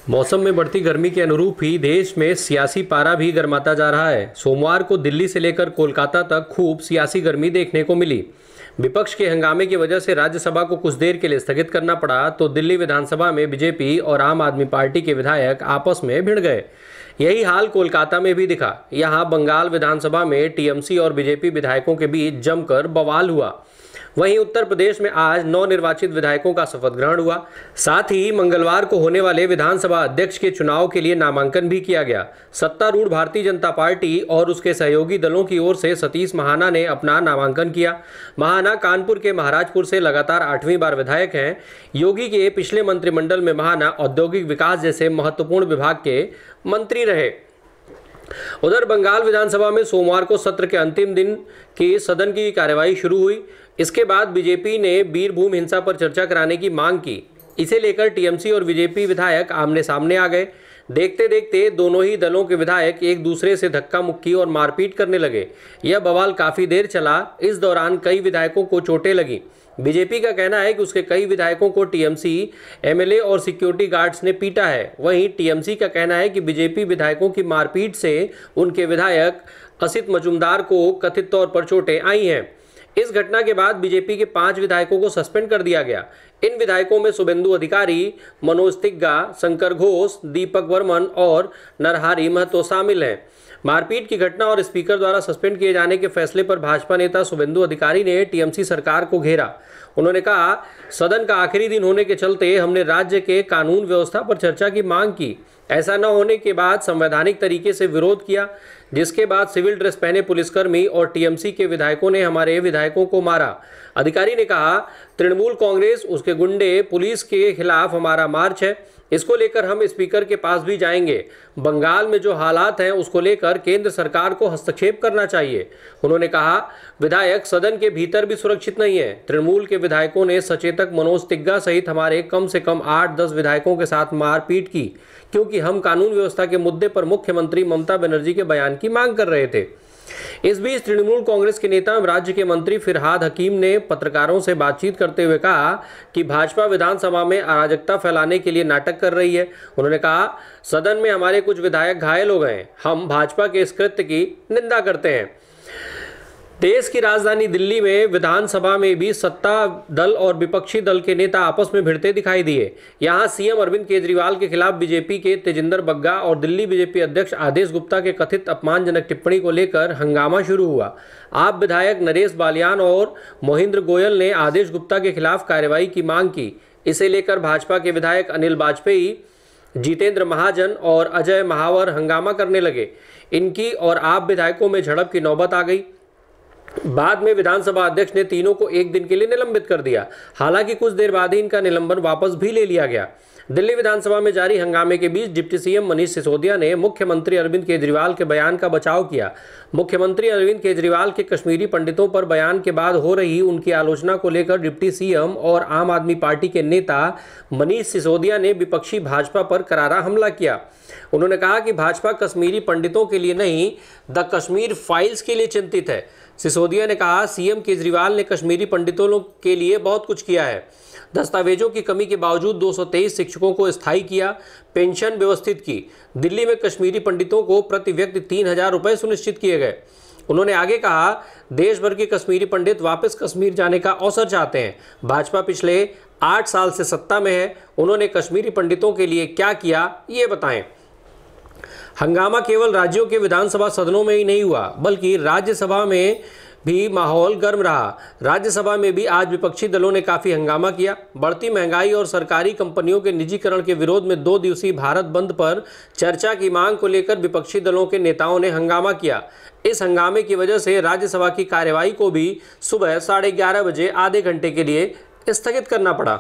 मौसम में बढ़ती गर्मी के अनुरूप ही देश में सियासी पारा भी गर्माता जा रहा है। सोमवार को दिल्ली से लेकर कोलकाता तक खूब सियासी गर्मी देखने को मिली। विपक्ष के हंगामे की वजह से राज्यसभा को कुछ देर के लिए स्थगित करना पड़ा, तो दिल्ली विधानसभा में बीजेपी और आम आदमी पार्टी के विधायक आपस में भिड़ गए। यही हाल कोलकाता में भी दिखा। यहां बंगाल विधानसभा में टीएमसी और बीजेपी विधायकों के बीच जमकर बवाल हुआ। वहीं उत्तर प्रदेश में आज नवनिर्वाचित विधायकों का शपथ ग्रहण हुआ। साथ ही मंगलवार को होने वाले विधानसभा अध्यक्ष के चुनाव के लिए नामांकन भी किया गया। सत्तारूढ़ भारतीय जनता पार्टी और उसके सहयोगी दलों की ओर से सतीश महाना ने अपना नामांकन किया। महाना कानपुर के महाराजपुर से लगातार 8वीं बार विधायक हैं। योगी के पिछले मंत्रिमंडल में महाना औद्योगिक विकास जैसे महत्वपूर्ण विभाग के मंत्री रहे। उधर बंगाल विधानसभा में सोमवार को सत्र के अंतिम दिन की सदन की कार्यवाही शुरू हुई। इसके बाद बीजेपी ने बीरभूम हिंसा पर चर्चा कराने की मांग की। इसे लेकर टीएमसी और बीजेपी विधायक आमने सामने आ गए। देखते देखते दोनों ही दलों के विधायक एक दूसरे से धक्का मुक्की और मारपीट करने लगे। यह बवाल काफी देर चला। इस दौरान कई विधायकों को चोटें लगी। बीजेपी का कहना है कि उसके कई विधायकों को टीएमसी एमएलए और सिक्योरिटी गार्ड्स ने पीटा है। वहीं टीएमसी का कहना है कि बीजेपी विधायकों की मारपीट से उनके विधायक असित मजूमदार को कथित तौर पर चोटें आई हैं। इस घटना के बाद बीजेपी के 5 विधायकों को सस्पेंड कर दिया गया। इन विधायकों में शुभेंदु अधिकारी, मनोज तिग्गा, शंकर घोष, दीपक वर्मन और नरहरि महतो शामिल हैं। मारपीट की घटना और स्पीकर द्वारा सस्पेंड किए जाने के फैसले पर भाजपा नेता शुभेंदु अधिकारी ने टीएमसी सरकार को घेरा। उन्होंने कहा, सदन का आखिरी दिन होने के चलते हमने राज्य के कानून व्यवस्था पर चर्चा की मांग की। ऐसा न होने के बाद संवैधानिक तरीके से विरोध किया, जिसके बाद सिविल ड्रेस पहने पुलिसकर्मी और टीएमसी के विधायकों ने हमारे विधायकों को मारा। अधिकारी ने कहा, तृणमूल कांग्रेस, उसके गुंडे, पुलिस के खिलाफ हमारा मार्च है। इसको लेकर हम स्पीकर के पास भी जाएंगे। बंगाल में जो हालात हैं उसको लेकर केंद्र सरकार को हस्तक्षेप करना चाहिए। उन्होंने कहा, विधायक सदन के भीतर भी सुरक्षित नहीं है। तृणमूल के विधायकों ने सचेतक मनोज तिग्गा सहित हमारे कम से कम 8-10 विधायकों के साथ मारपीट की, क्योंकि हम कानून व्यवस्था के मुद्दे पर मुख्यमंत्री ममता बनर्जी के बयान की मांग कर रहे थे। इस बीच तृणमूल कांग्रेस के नेता राज्य के मंत्री फिरहाद हकीम ने पत्रकारों से बातचीत करते हुए कहा कि भाजपा विधानसभा में अराजकता फैलाने के लिए नाटक कर रही है। उन्होंने कहा, सदन में हमारे कुछ विधायक घायल हो गए। हम भाजपा के इस कृत्य की निंदा करते हैं। देश की राजधानी दिल्ली में विधानसभा में भी सत्ता दल और विपक्षी दल के नेता आपस में भिड़ते दिखाई दिए। यहां सीएम अरविंद केजरीवाल के खिलाफ बीजेपी के तेजिंदर बग्गा और दिल्ली बीजेपी अध्यक्ष आदेश गुप्ता के कथित अपमानजनक टिप्पणी को लेकर हंगामा शुरू हुआ। आप विधायक नरेश बालियान और मोहिंद्र गोयल ने आदेश गुप्ता के खिलाफ कार्रवाई की मांग की। इसे लेकर भाजपा के विधायक अनिल वाजपेयी, जितेंद्र महाजन और अजय महावर हंगामा करने लगे। इनकी और आप विधायकों में झड़प की नौबत आ गई। बाद में विधानसभा अध्यक्ष ने तीनों को एक दिन के लिए निलंबित कर दिया। हालांकि कुछ देर बाद ही इनका निलंबन वापस भी ले लिया गया। दिल्ली विधानसभा में जारी हंगामे के बीच डिप्टी सीएम मनीष सिसोदिया ने मुख्यमंत्री अरविंद केजरीवाल के बयान का बचाव किया। मुख्यमंत्री अरविंद केजरीवाल के कश्मीरी पंडितों पर बयान के बाद हो रही उनकी आलोचना को लेकर डिप्टी सीएम और आम आदमी पार्टी के नेता मनीष सिसोदिया ने विपक्षी भाजपा पर करारा हमला किया। उन्होंने कहा कि भाजपा कश्मीरी पंडितों के लिए नहीं, द कश्मीर फाइल्स के लिए चिंतित है। सिसोदिया ने कहा, सीएम केजरीवाल ने कश्मीरी पंडितों के लिए बहुत कुछ किया है। दस्तावेजों की कमी के बावजूद 223 शिक्षकों को स्थायी किया, पेंशन व्यवस्थित की। दिल्ली में कश्मीरी पंडितों को प्रति व्यक्ति 3,000 रुपये सुनिश्चित किए गए। उन्होंने आगे कहा, देश भर के कश्मीरी पंडित वापस कश्मीर जाने का अवसर चाहते हैं। भाजपा पिछले 8 साल से सत्ता में है। उन्होंने कश्मीरी पंडितों के लिए क्या किया, ये बताएं। हंगामा केवल राज्यों के विधानसभा सदनों में ही नहीं हुआ, बल्कि राज्यसभा में भी माहौल गर्म रहा। राज्यसभा में भी आज विपक्षी दलों ने काफी हंगामा किया। बढ़ती महंगाई और सरकारी कंपनियों के निजीकरण के विरोध में 2 दिवसीय भारत बंद पर चर्चा की मांग को लेकर विपक्षी दलों के नेताओं ने हंगामा किया। इस हंगामे की वजह से राज्यसभा की कार्यवाही को भी सुबह 11:30 बजे आधे घंटे के लिए स्थगित करना पड़ा।